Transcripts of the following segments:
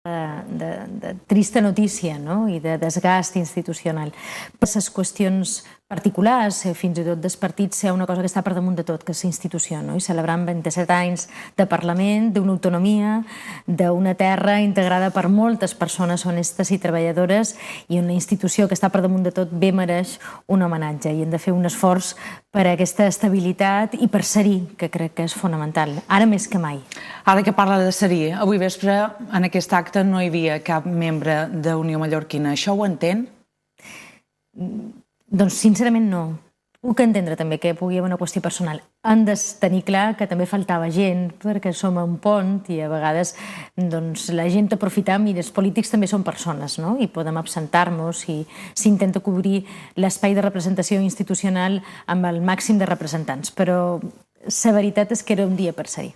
de trista notícia i de desgast institucional. Per les qüestions particulars, fins i tot dels partits, hi ha una cosa que està per damunt de tot, que és la institució, i celebrant 27 anys de Parlament, d'una autonomia, d'una terra integrada per moltes persones honestes i treballadores, i una institució que està per damunt de tot bé mereix un homenatge, i hem de fer un esforç per a aquesta estabilitat i per ser-hi, que crec que és fonamental, ara més que mai. Ara que parla de ser-hi, avui vespre en aquest acte no hi havia cap membre d'Unió Mallorquina. Això ho entén? Doncs sincerament no. Puc entendre també que pugui haver una qüestió personal. Han de tenir clar que també faltava gent, perquè som a un pont i a vegades la gent aprofitam, i els polítics també són persones, i podem absentar-nos i s'intenta cobrir l'espai de representació institucional amb el màxim de representants. Però la veritat és que era un dia per ser-hi.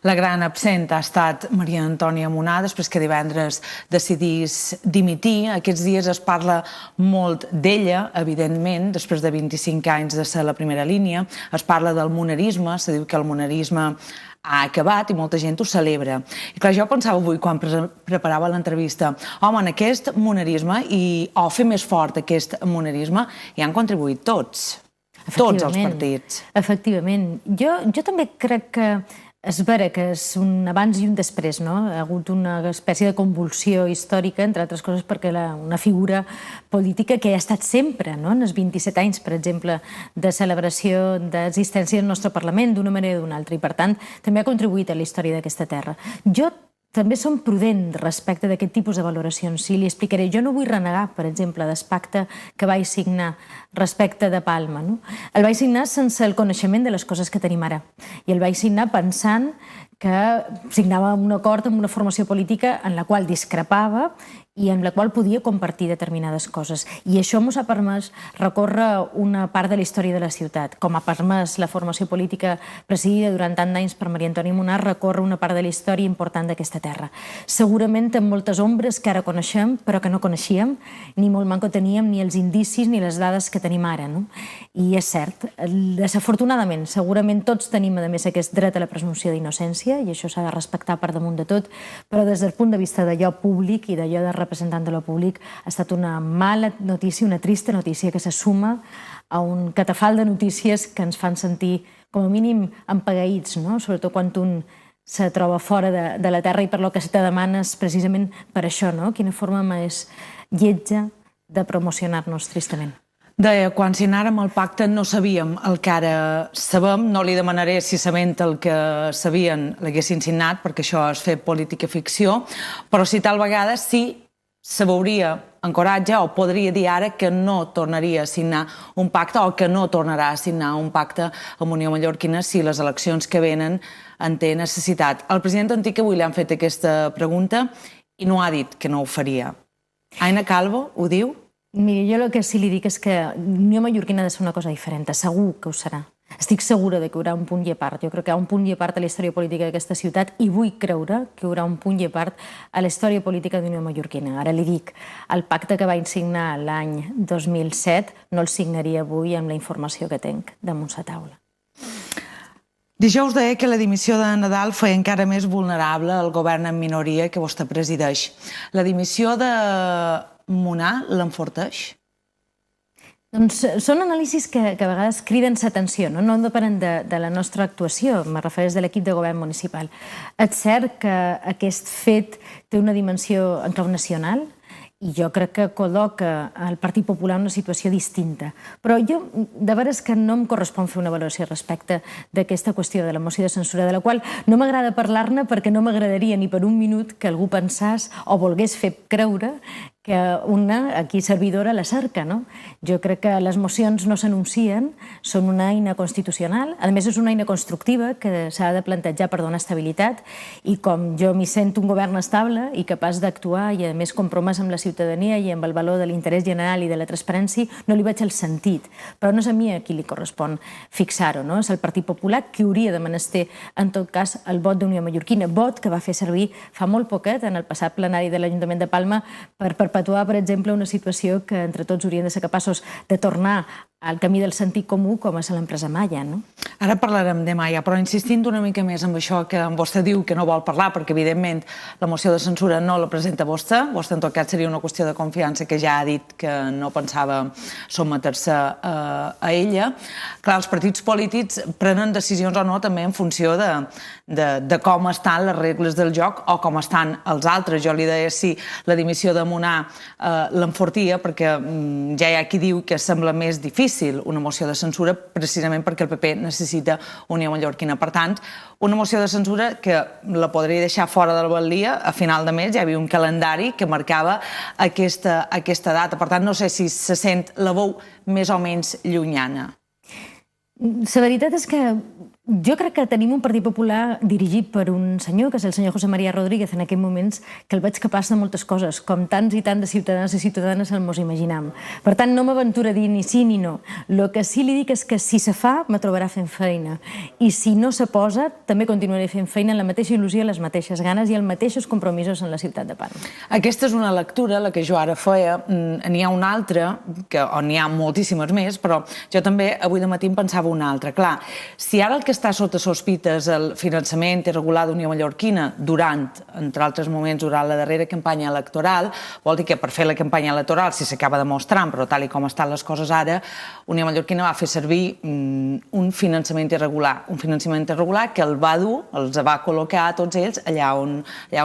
La gran absent ha estat Maria Antònia Munar, després que divendres decidís dimitir. Aquests dies es parla molt d'ella, evidentment, després de 25 anys de ser a la primera línia. Es parla del munarisme, se diu que el munarisme ha acabat i molta gent ho celebra. I clar, jo pensava avui, quan preparava l'entrevista, home, en aquest munarisme o fer més fort aquest munarisme hi han contribuït tots els partits. Efectivament. Jo també crec que és vera que és un abans i un després, no? Ha hagut una espècie de convulsió històrica, entre altres coses perquè una figura política que ha estat sempre, en els 27 anys, per exemple, de celebració d'existència del nostre Parlament, d'una manera o d'una altra, i per tant també ha contribuït a la història d'aquesta terra. Jo també som prudent respecte d'aquest tipus de valoracions. I li explicaré, jo no vull renegar, per exemple, del pacte que vaig signar respecte de Palma. El vaig signar sense el coneixement de les coses que tenim ara. I el vaig signar pensant que signava un acord amb una formació política en la qual discrepava i en la qual podia compartir determinades coses. I això ens ha permès recórrer una part de la història de la ciutat. Com ha permès la formació política presidida durant tant d'anys per Maria Antònia Munar recórrer una part de la història important d'aquesta terra. Segurament amb moltes ombres que ara coneixem, però que no coneixíem, ni molt manco teníem ni els indicis ni les dades que tenim ara. I és cert, desafortunadament, segurament tots tenim, a més, aquest dret a la presumpció d'innocència, i això s'ha de respectar per damunt de tot, però des del punt de vista d'allò públic i d'allò de representant de lo públic ha estat una mala notícia, una trista notícia que se suma a un catafal de notícies que ens fan sentir com a mínim empagueïts, sobretot quan un se troba fora de la terra, i per lo que se te demana és precisament per això, quina forma més lletja de promocionar-nos tristament. Deia, quan signàrem el pacte no sabíem el que ara sabem. No li demanaré si sabent el que sabien l'haguessin signat, perquè això és fer política ficció, però si tal vegada sí se veuria encoratge o podria dir ara que no tornaria a signar un pacte o que no tornarà a signar un pacte amb Unió Mallorquina si les eleccions que venen en té necessitat. El president antic avui li han fet aquesta pregunta i no ha dit que no ho faria. Aina Calvo ho diu? Miri, jo el que sí li dic és que Unió Mallorquina ha de ser una cosa diferent, segur que ho serà. Estic segura que hi haurà un punt i a part. Jo crec que hi ha un punt i a part a la història política d'aquesta ciutat i vull creure que hi haurà un punt i a part a la història política d'Unió Mallorquina. Ara li dic, el pacte que vaig signar l'any 2007 no el signaria avui amb la informació que tinc damunt la taula. Dijous deia que la dimissió de Nadal feia encara més vulnerable el govern en minoria que vostè presideix. La dimissió de Munar l'enforteix? Doncs són anàlisis que a vegades criden l'atenció, no depenen de la nostra actuació, me refereix de l'equip de govern municipal. És cert que aquest fet té una dimensió en clau nacional i jo crec que col·loca el Partit Popular en una situació distinta. Però jo, de veres que no em correspon fer una valoració respecte d'aquesta qüestió de la moció de censura, de la qual no m'agrada parlar-ne perquè no m'agradaria ni per un minut que algú pensés o volgués fer creure que una, aquí servidora, la cerca, no? Jo crec que les mocions no s'anuncien, són una eina constitucional, a més és una eina constructiva que s'ha de plantejar per donar estabilitat, i com jo m'hi sento un govern estable i capaç d'actuar i a més compromès amb la ciutadania i amb el valor de l'interès general i de la transparència, no li veig el sentit. Però no és a mi a qui li correspon fixar-ho, no? És el Partit Popular qui hauria de menester, en tot cas, el vot d'Unió Mallorquina, vot que va fer servir fa molt poquet en el passat plenari de l'Ajuntament de Palma per perpetuar, per exemple, una situació que entre tots hauríem de ser capaços de tornar al camí del sentit comú com és l'empresa Malla, no? Ara parlarem de Malla, però insistint una mica més amb això que vostè diu que no vol parlar, perquè evidentment la moció de censura no la presenta vostè en tot cas seria una qüestió de confiança, que ja ha dit que no pensava sotmetre-se a ella. Clar, els partits polítics prenen decisions o no també en funció de com estan les regles del joc o com estan els altres. Jo li deia si la dimissió de Munar l'enfortia, perquè ja hi ha qui diu que sembla més difícil una moció de censura precisament perquè el PP necessita Unió Mallorquina. Per tant, una moció de censura que la podria deixar fora del batllia a final de mes. Ja hi havia un calendari que marcava aquesta data. Per tant, no sé si se sent la veu més o menys llunyana. La veritat és que jo crec que tenim un Partit Popular dirigit per un senyor, que és el senyor José María Rodríguez, en aquells moments que el veig capaç de moltes coses, com tants i tants de ciutadans i ciutadanes el mos imaginam. Per tant, no m'aventura a dir ni sí ni no. El que sí li dic és que si se fa, me trobarà fent feina. I si no se posa, també continuaré fent feina amb la mateixa il·lusió, les mateixes ganes i els mateixos compromisos en la ciutat de Palma. Aquesta és una lectura, la que jo ara feia. N'hi ha una altra, on n'hi ha moltíssimes més, però jo també avui de matí em pensava una altra. Clar, si ara el que està sota sospites el finançament irregular d'Unió Mallorquina entre altres moments, durant la darrera campanya electoral, vol dir que per fer la campanya electoral, si s'acaba demostrant, però tal com estan les coses ara, Unió Mallorquina va fer servir un finançament irregular que el va dur, els va col·locar a tots ells allà on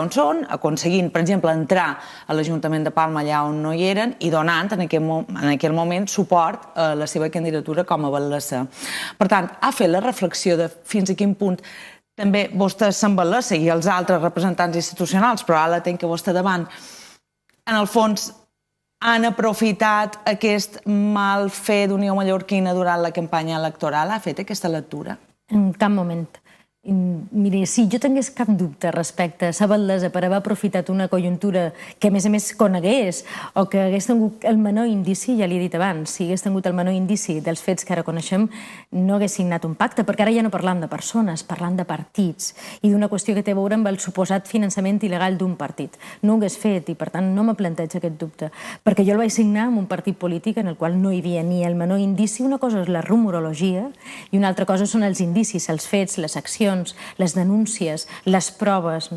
són, aconseguint, per exemple, entrar a l'Ajuntament de Palma allà on no hi eren i donant en aquell moment suport a la seva candidatura com a batlessa. Per tant, ha fet la reflexió de fins a quin punt també vostè s'embal·lessa i els altres representants institucionals, però ara la tenc que vostè davant, en el fons han aprofitat aquest mal fer d'Unió Mallorquina durant la campanya electoral? Ha fet aquesta lectura? En cap moment. Miri, si jo tingués cap dubte respecte a la batlessa per haver aprofitat una conjuntura que a més conegués o que hagués tingut el menor indici, ja l'he dit abans, si hagués tingut el menor indici dels fets que ara coneixem, no hagués signat un pacte, perquè ara ja no parlam de persones, parlam de partits i d'una qüestió que té a veure amb el suposat finançament il·legal d'un partit. No ho hagués fet i, per tant, no me planteja aquest dubte, perquè jo el vaig signar amb un partit polític en el qual no hi havia ni el menor indici. Una cosa és la rumorologia i una altra cosa són els indicis, els fets, les accions, les denúncies, les proves,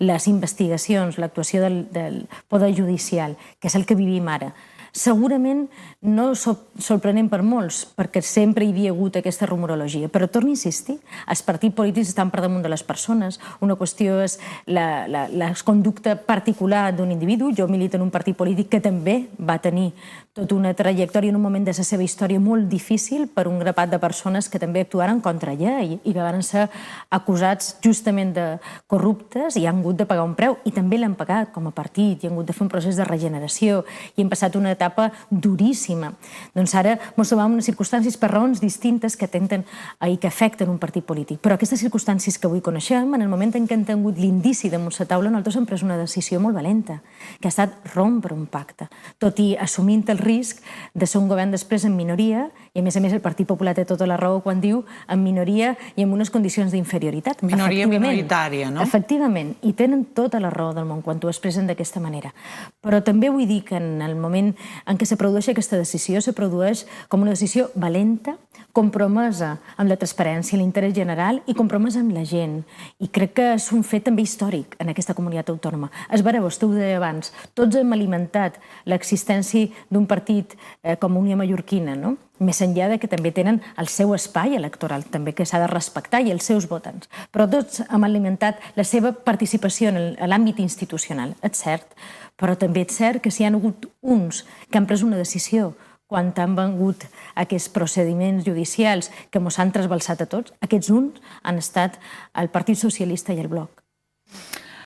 les investigacions, l'actuació del poder judicial, que és el que vivim ara. Segurament no sorprenent per molts, perquè sempre hi havia hagut aquesta rumorologia. Però torno a insistir, els partits polítics estan per damunt de les persones. Una qüestió és la conducta particular d'un individu. Jo milito en un partit polític que també va tenir tota una trajectòria en un moment de la seva història molt difícil per un grapat de persones que també actuaren contra ella i que van ser acusats justament de corruptes i han hagut de pagar un preu. I també l'han pagat com a partit i han hagut de fer un procés de regeneració i han passat una etapa duríssima. Doncs ara ens trobem en unes circumstàncies per raons distintes que que afecten un partit polític. Però aquestes circumstàncies que avui coneixem, en el moment en què han tingut l'indici damunt la taula, nosaltres hem pres una decisió molt valenta, que ha estat rompre un pacte, tot i assumint el risc de ser un govern després en minoria, i a més el Partit Popular té tota la raó quan diu en minoria i en unes condicions d'inferioritat. Minoria minoritària, no? Efectivament, i tenen tota la raó del món quan ho expressen d'aquesta manera. Però també vull dir que en el moment en què se produeix aquesta decisió, se produeix com una decisió valenta, compromesa amb la transparència, l'interès general i compromesa amb la gent. I crec que és un fet també històric en aquesta comunitat autònoma. És vera, vostè ho deia abans, tots hem alimentat l'existència d'un partit com Unió Mallorquina, no? Més enllà de que també tenen el seu espai electoral, també que s'ha de respectar, i els seus votants. Però tots hem alimentat la seva participació en l'àmbit institucional, és cert. Però també és cert que si hi ha hagut uns que han pres una decisió quan han vengut aquests procediments judicials que ens han trasbalsat a tots, aquests uns han estat el Partit Socialista i el Bloc.